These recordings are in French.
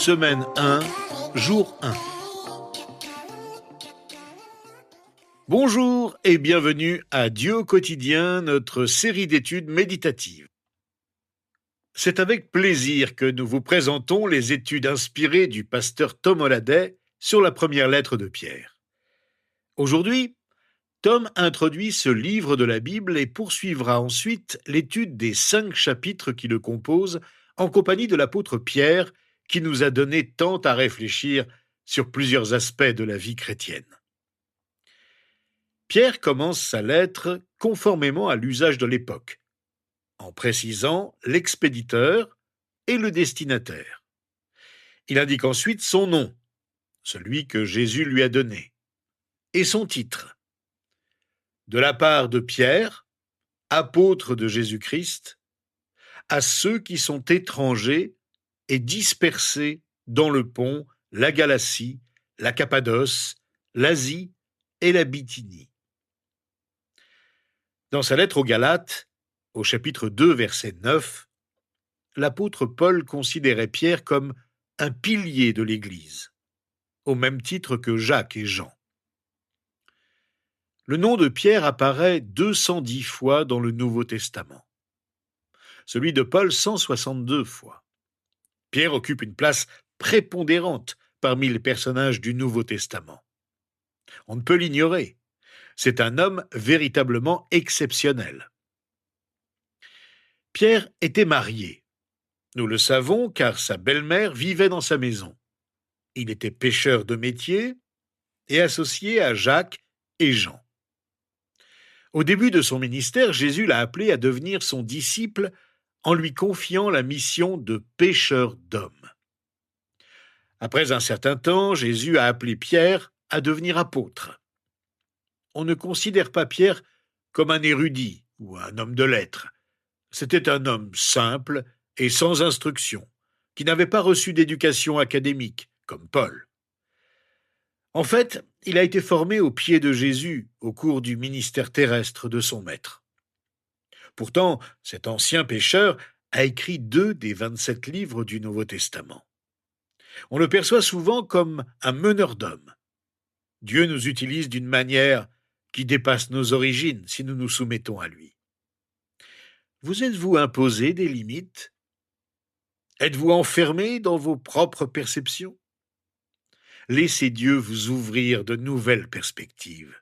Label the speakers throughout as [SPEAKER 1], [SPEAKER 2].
[SPEAKER 1] Semaine 1, jour 1. Bonjour et bienvenue à Dieu au quotidien, notre série d'études méditatives. C'est avec plaisir que nous vous présentons les études inspirées du pasteur Tom Holliday sur la première lettre de Pierre. Aujourd'hui, Tom introduit ce livre de la Bible et poursuivra ensuite l'étude des 5 chapitres qui le composent en compagnie de l'apôtre Pierre qui nous a donné tant à réfléchir sur plusieurs aspects de la vie chrétienne. Pierre commence sa lettre conformément à l'usage de l'époque, en précisant l'expéditeur et le destinataire. Il indique ensuite son nom, celui que Jésus lui a donné, et son titre. De la part de Pierre, apôtre de Jésus-Christ, à ceux qui sont étrangers et dispersés dans le Pont, la Galatie, la Cappadoce, l'Asie et la Bithynie. Dans sa lettre aux Galates, au chapitre 2, verset 9, l'apôtre Paul considérait Pierre comme un pilier de l'Église, au même titre que Jacques et Jean. Le nom de Pierre apparaît 210 fois dans le Nouveau Testament, celui de Paul 162 fois. Pierre occupe une place prépondérante parmi les personnages du Nouveau Testament. On ne peut l'ignorer. C'est un homme véritablement exceptionnel. Pierre était marié. Nous le savons car sa belle-mère vivait dans sa maison. Il était pêcheur de métier et associé à Jacques et Jean. Au début de son ministère, Jésus l'a appelé à devenir son disciple en lui confiant la mission de pêcheur d'hommes. Après un certain temps, Jésus a appelé Pierre à devenir apôtre. On ne considère pas Pierre comme un érudit ou un homme de lettres. C'était un homme simple et sans instruction, qui n'avait pas reçu d'éducation académique, comme Paul. En fait, il a été formé aux pieds de Jésus au cours du ministère terrestre de son maître. Pourtant, cet ancien pécheur a écrit 2 des 27 livres du Nouveau Testament. On le perçoit souvent comme un meneur d'hommes. Dieu nous utilise d'une manière qui dépasse nos origines si nous nous soumettons à lui. Vous êtes-vous imposé des limites? Êtes-vous enfermé dans vos propres perceptions? Laissez Dieu vous ouvrir de nouvelles perspectives.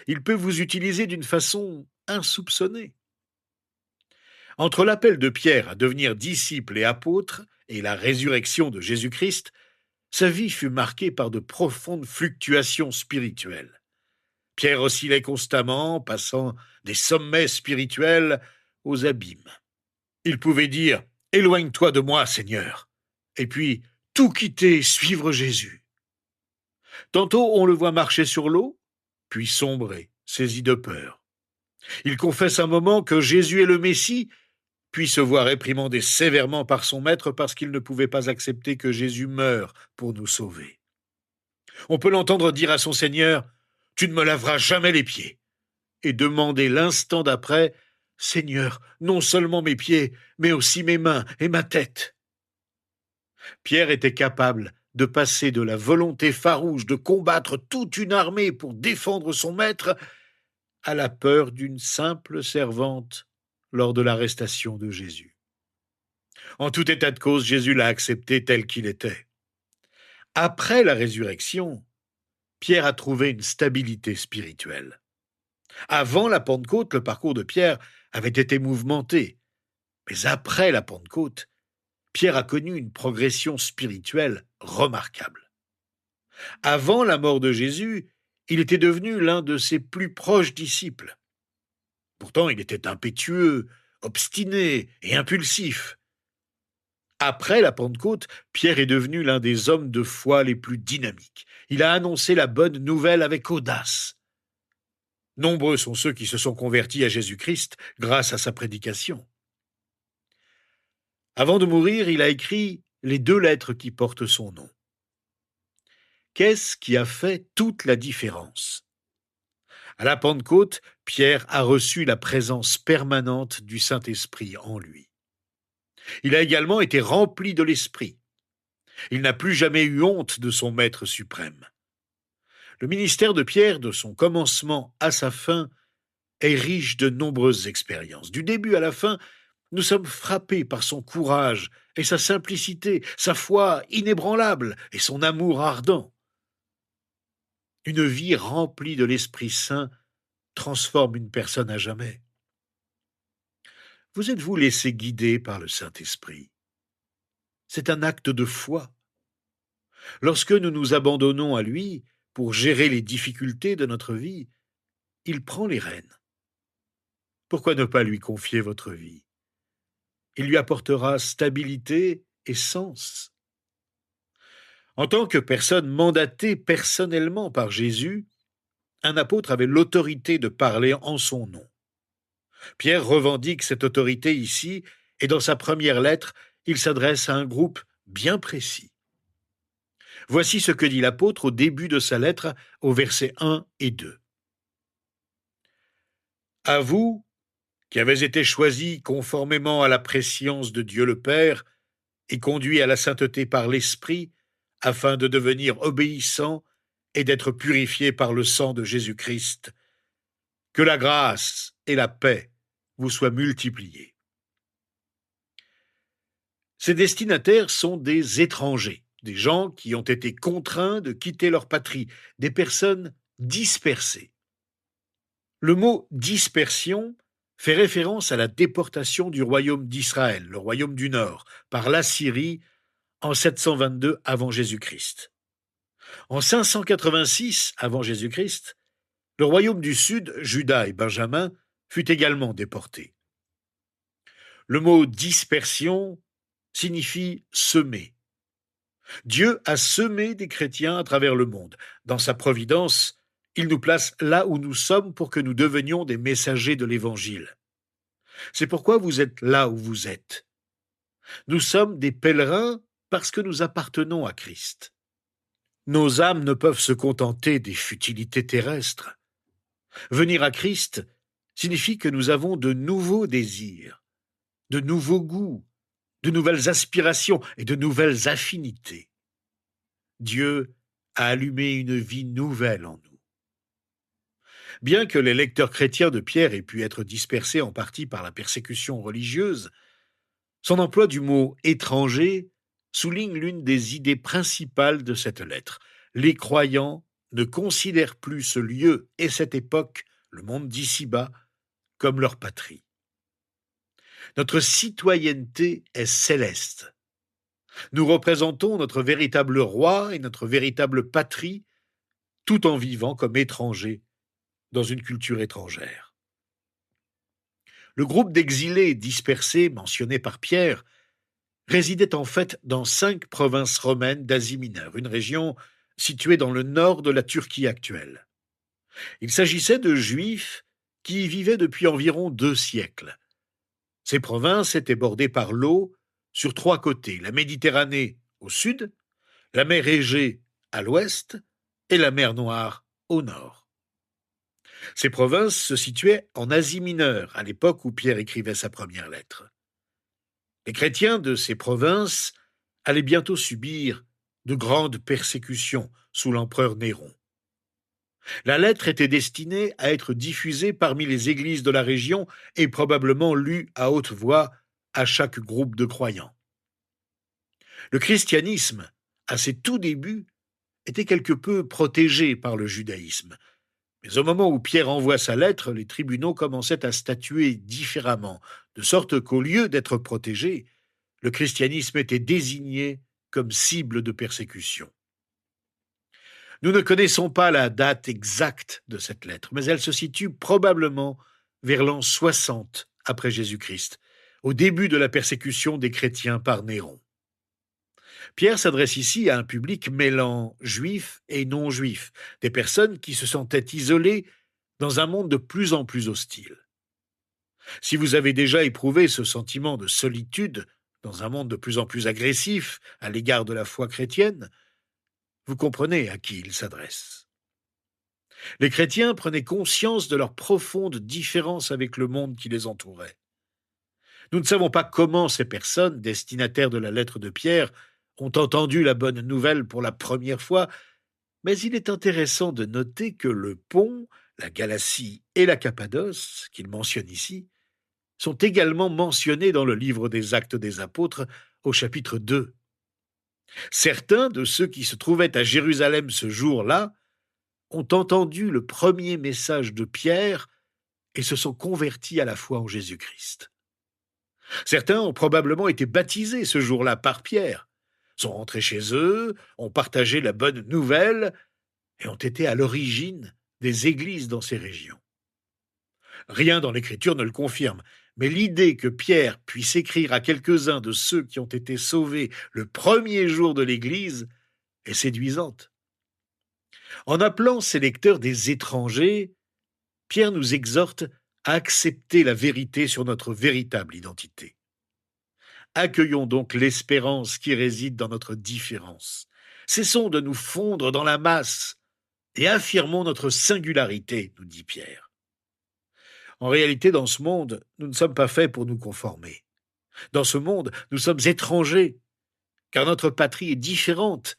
[SPEAKER 1] Il peut vous utiliser d'une façon insoupçonnée. Entre l'appel de Pierre à devenir disciple et apôtre et la résurrection de Jésus-Christ, sa vie fut marquée par de profondes fluctuations spirituelles. Pierre oscillait constamment, passant des sommets spirituels aux abîmes. Il pouvait dire « Éloigne-toi de moi, Seigneur », et puis tout quitter, suivre Jésus. Tantôt on le voit marcher sur l'eau, puis sombrer, saisi de peur. Il confesse un moment que Jésus est le Messie, puis se voit réprimandé sévèrement par son maître parce qu'il ne pouvait pas accepter que Jésus meure pour nous sauver. On peut l'entendre dire à son Seigneur « Tu ne me laveras jamais les pieds » et demander l'instant d'après « Seigneur, non seulement mes pieds, mais aussi mes mains et ma tête ». Pierre était capable de passer de la volonté farouche de combattre toute une armée pour défendre son maître à la peur d'une simple servante lors de l'arrestation de Jésus. En tout état de cause, Jésus l'a accepté tel qu'il était. Après la résurrection, Pierre a trouvé une stabilité spirituelle. Avant la Pentecôte, le parcours de Pierre avait été mouvementé. Mais après la Pentecôte, Pierre a connu une progression spirituelle remarquable. Avant la mort de Jésus, il était devenu l'un de ses plus proches disciples. Pourtant, il était impétueux, obstiné et impulsif. Après la Pentecôte, Pierre est devenu l'un des hommes de foi les plus dynamiques. Il a annoncé la bonne nouvelle avec audace. Nombreux sont ceux qui se sont convertis à Jésus-Christ grâce à sa prédication. Avant de mourir, il a écrit les 2 lettres qui portent son nom. Qu'est-ce qui a fait toute la différence? À la Pentecôte, Pierre a reçu la présence permanente du Saint-Esprit en lui. Il a également été rempli de l'Esprit. Il n'a plus jamais eu honte de son Maître suprême. Le ministère de Pierre, de son commencement à sa fin, est riche de nombreuses expériences. Du début à la fin, nous sommes frappés par son courage et sa simplicité, sa foi inébranlable et son amour ardent. Une vie remplie de l'Esprit Saint transforme une personne à jamais. Vous êtes-vous laissé guider par le Saint-Esprit? C'est un acte de foi. Lorsque nous nous abandonnons à lui pour gérer les difficultés de notre vie, il prend les rênes. Pourquoi ne pas lui confier votre vie? Il lui apportera stabilité et sens. En tant que personne mandatée personnellement par Jésus, un apôtre avait l'autorité de parler en son nom. Pierre revendique cette autorité ici, et dans sa première lettre, il s'adresse à un groupe bien précis. Voici ce que dit l'apôtre au début de sa lettre, au versets 1 et 2. À vous, qui avez été choisis conformément à la prescience de Dieu le Père, et conduits à la sainteté par l'Esprit, afin de devenir obéissants et d'être purifiés par le sang de Jésus-Christ, que la grâce et la paix vous soient multipliées. Ces destinataires sont des étrangers, des gens qui ont été contraints de quitter leur patrie, des personnes dispersées. Le mot dispersion fait référence à la déportation du royaume d'Israël, le royaume du Nord, par l'Assyrie en 722 avant Jésus-Christ. En 586 avant Jésus-Christ, le royaume du Sud, Juda et Benjamin, fut également déporté. Le mot dispersion signifie semer. Dieu a semé des chrétiens à travers le monde. Dans sa providence, il nous place là où nous sommes pour que nous devenions des messagers de l'Évangile. C'est pourquoi vous êtes là où vous êtes. Nous sommes des pèlerins parce que nous appartenons à Christ. Nos âmes ne peuvent se contenter des futilités terrestres. Venir à Christ signifie que nous avons de nouveaux désirs, de nouveaux goûts, de nouvelles aspirations et de nouvelles affinités. Dieu a allumé une vie nouvelle en nous. Bien que les lecteurs chrétiens de Pierre aient pu être dispersés en partie par la persécution religieuse, son emploi du mot « étranger » souligne l'une des idées principales de cette lettre. Les croyants ne considèrent plus ce lieu et cette époque, le monde d'ici-bas, comme leur patrie. Notre citoyenneté est céleste. Nous représentons notre véritable roi et notre véritable patrie, tout en vivant comme étrangers dans une culture étrangère. Le groupe d'exilés dispersés mentionné par Pierre résidait en fait dans 5 provinces romaines d'Asie mineure, une région située dans le nord de la Turquie actuelle. Il s'agissait de Juifs qui y vivaient depuis environ 2 siècles. Ces provinces étaient bordées par l'eau sur 3 côtés, la Méditerranée au sud, la mer Égée à l'ouest et la mer Noire au nord. Ces provinces se situaient en Asie mineure, à l'époque où Pierre écrivait sa première lettre. Les chrétiens de ces provinces allaient bientôt subir de grandes persécutions sous l'empereur Néron. La lettre était destinée à être diffusée parmi les églises de la région et probablement lue à haute voix à chaque groupe de croyants. Le christianisme, à ses tout débuts, était quelque peu protégé par le judaïsme. Mais au moment où Pierre envoie sa lettre, les tribunaux commençaient à statuer différemment, de sorte qu'au lieu d'être protégé, le christianisme était désigné comme cible de persécution. Nous ne connaissons pas la date exacte de cette lettre, mais elle se situe probablement vers l'an 60 après Jésus-Christ, au début de la persécution des chrétiens par Néron. Pierre s'adresse ici à un public mêlant juifs et non-juifs, des personnes qui se sentaient isolées dans un monde de plus en plus hostile. Si vous avez déjà éprouvé ce sentiment de solitude dans un monde de plus en plus agressif à l'égard de la foi chrétienne, vous comprenez à qui il s'adresse. Les chrétiens prenaient conscience de leur profonde différence avec le monde qui les entourait. Nous ne savons pas comment ces personnes, destinataires de la lettre de Pierre, ont entendu la bonne nouvelle pour la première fois, mais il est intéressant de noter que le Pont, la Galatie et la Cappadoce, qu'il mentionne ici, sont également mentionnés dans le livre des Actes des Apôtres au chapitre 2. Certains de ceux qui se trouvaient à Jérusalem ce jour-là ont entendu le premier message de Pierre et se sont convertis à la foi en Jésus-Christ. Certains ont probablement été baptisés ce jour-là par Pierre, sont rentrés chez eux, ont partagé la bonne nouvelle et ont été à l'origine des églises dans ces régions. Rien dans l'Écriture ne le confirme, mais l'idée que Pierre puisse écrire à quelques-uns de ceux qui ont été sauvés le premier jour de l'Église est séduisante. En appelant ses lecteurs des étrangers, Pierre nous exhorte à accepter la vérité sur notre véritable identité. Accueillons donc l'espérance qui réside dans notre différence. Cessons de nous fondre dans la masse et affirmons notre singularité, nous dit Pierre. En réalité, dans ce monde, nous ne sommes pas faits pour nous conformer. Dans ce monde, nous sommes étrangers, car notre patrie est différente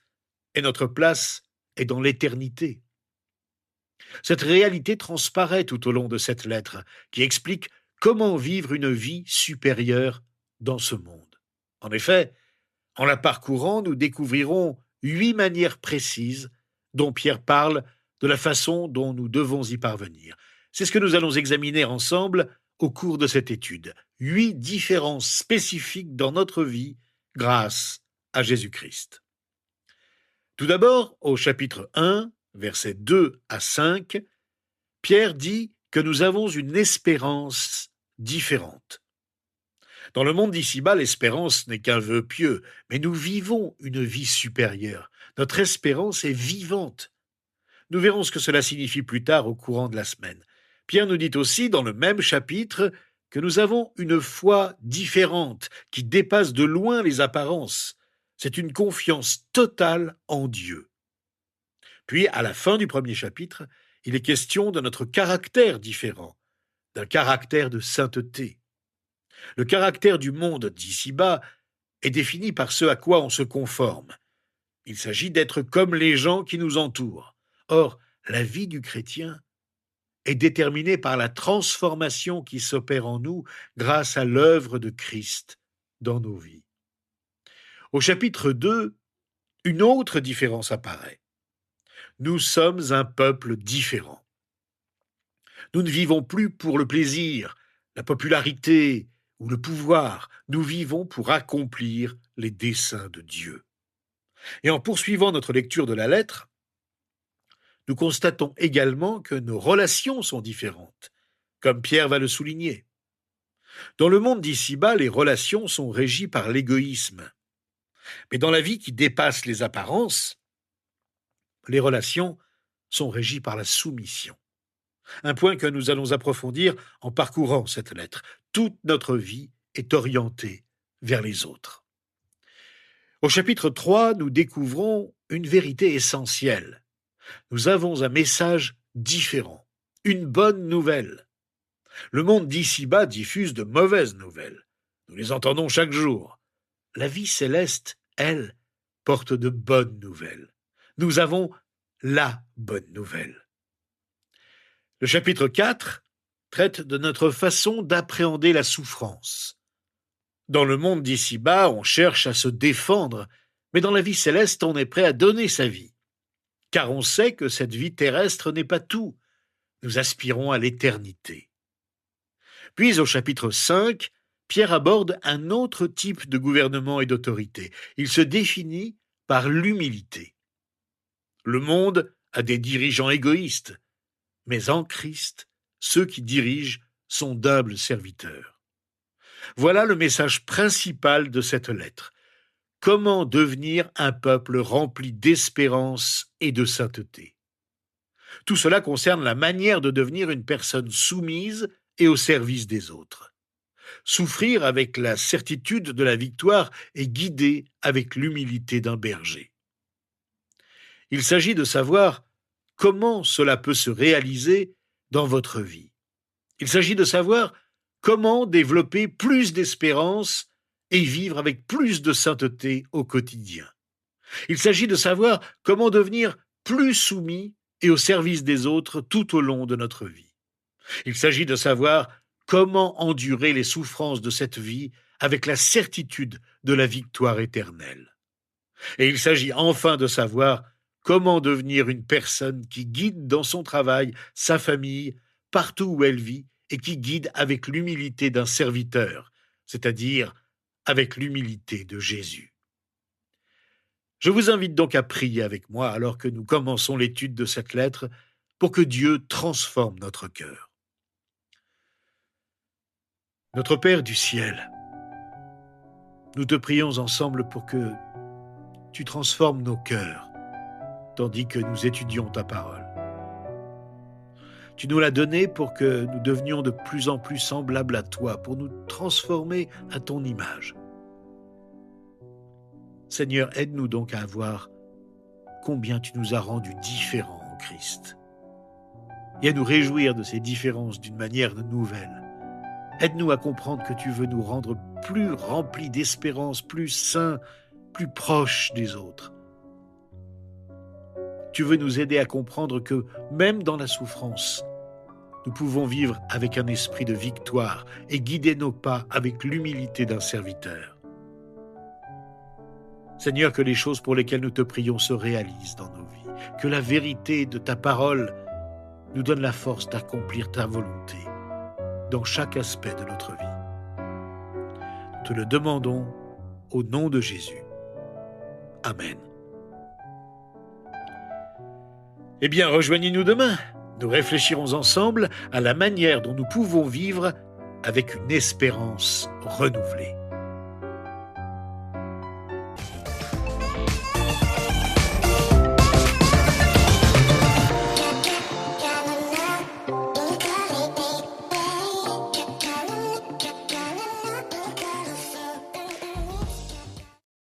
[SPEAKER 1] et notre place est dans l'éternité. Cette réalité transparaît tout au long de cette lettre, qui explique comment vivre une vie supérieure dans ce monde. En effet, en la parcourant, nous découvrirons 8 manières précises dont Pierre parle de la façon dont nous devons y parvenir. C'est ce que nous allons examiner ensemble au cours de cette étude. 8 différences spécifiques dans notre vie grâce à Jésus-Christ. Tout d'abord, au chapitre 1, versets 2 à 5, Pierre dit que nous avons une espérance différente. Dans le monde d'ici-bas, l'espérance n'est qu'un vœu pieux, mais nous vivons une vie supérieure. Notre espérance est vivante. Nous verrons ce que cela signifie plus tard au courant de la semaine. Pierre nous dit aussi, dans le même chapitre, que nous avons une foi différente qui dépasse de loin les apparences. C'est une confiance totale en Dieu. Puis, à la fin du premier chapitre, il est question de notre caractère différent, d'un caractère de sainteté. Le caractère du monde d'ici-bas est défini par ce à quoi on se conforme. Il s'agit d'être comme les gens qui nous entourent. Or, la vie du chrétien est déterminée par la transformation qui s'opère en nous grâce à l'œuvre de Christ dans nos vies. Au chapitre 2, une autre différence apparaît. Nous sommes un peuple différent. Nous ne vivons plus pour le plaisir, la popularité ou le pouvoir. Nous vivons pour accomplir les desseins de Dieu. Et en poursuivant notre lecture de la lettre, nous constatons également que nos relations sont différentes, comme Pierre va le souligner. Dans le monde d'ici-bas, les relations sont régies par l'égoïsme. Mais dans la vie qui dépasse les apparences, les relations sont régies par la soumission. Un point que nous allons approfondir en parcourant cette lettre. Toute notre vie est orientée vers les autres. Au chapitre 3, nous découvrons une vérité essentielle. Nous avons un message différent, une bonne nouvelle. Le monde d'ici-bas diffuse de mauvaises nouvelles. Nous les entendons chaque jour. La vie céleste, elle, porte de bonnes nouvelles. Nous avons la bonne nouvelle. Le chapitre 4 traite de notre façon d'appréhender la souffrance. Dans le monde d'ici-bas, on cherche à se défendre, mais dans la vie céleste, on est prêt à donner sa vie. Car on sait que cette vie terrestre n'est pas tout. Nous aspirons à l'éternité. Puis au chapitre 5, Pierre aborde un autre type de gouvernement et d'autorité. Il se définit par l'humilité. Le monde a des dirigeants égoïstes, mais en Christ, ceux qui dirigent sont d'humbles serviteurs. Voilà le message principal de cette lettre. Comment devenir un peuple rempli d'espérance et de sainteté. Tout cela concerne la manière de devenir une personne soumise et au service des autres. Souffrir avec la certitude de la victoire et guider avec l'humilité d'un berger. Il s'agit de savoir comment cela peut se réaliser dans votre vie. Il s'agit de savoir comment développer plus d'espérance et vivre avec plus de sainteté au quotidien. Il s'agit de savoir comment devenir plus soumis et au service des autres tout au long de notre vie. Il s'agit de savoir comment endurer les souffrances de cette vie avec la certitude de la victoire éternelle. Et il s'agit enfin de savoir comment devenir une personne qui guide dans son travail, sa famille, partout où elle vit, et qui guide avec l'humilité d'un serviteur, c'est-à-dire avec l'humilité de Jésus. Je vous invite donc à prier avec moi alors que nous commençons l'étude de cette lettre pour que Dieu transforme notre cœur. Notre Père du ciel, nous te prions ensemble pour que tu transformes nos cœurs tandis que nous étudions ta parole. Tu nous l'as donnée pour que nous devenions de plus en plus semblables à toi, pour nous transformer à ton image. Seigneur, aide-nous donc à voir combien tu nous as rendus différents en Christ et à nous réjouir de ces différences d'une manière nouvelle. Aide-nous à comprendre que tu veux nous rendre plus remplis d'espérance, plus saints, plus proches des autres. Tu veux nous aider à comprendre que même dans la souffrance, nous pouvons vivre avec un esprit de victoire et guider nos pas avec l'humilité d'un serviteur. Seigneur, que les choses pour lesquelles nous te prions se réalisent dans nos vies, que la vérité de ta parole nous donne la force d'accomplir ta volonté dans chaque aspect de notre vie. Nous te le demandons au nom de Jésus. Amen. Eh bien, rejoignez-nous demain. Nous réfléchirons ensemble à la manière dont nous pouvons vivre avec une espérance renouvelée.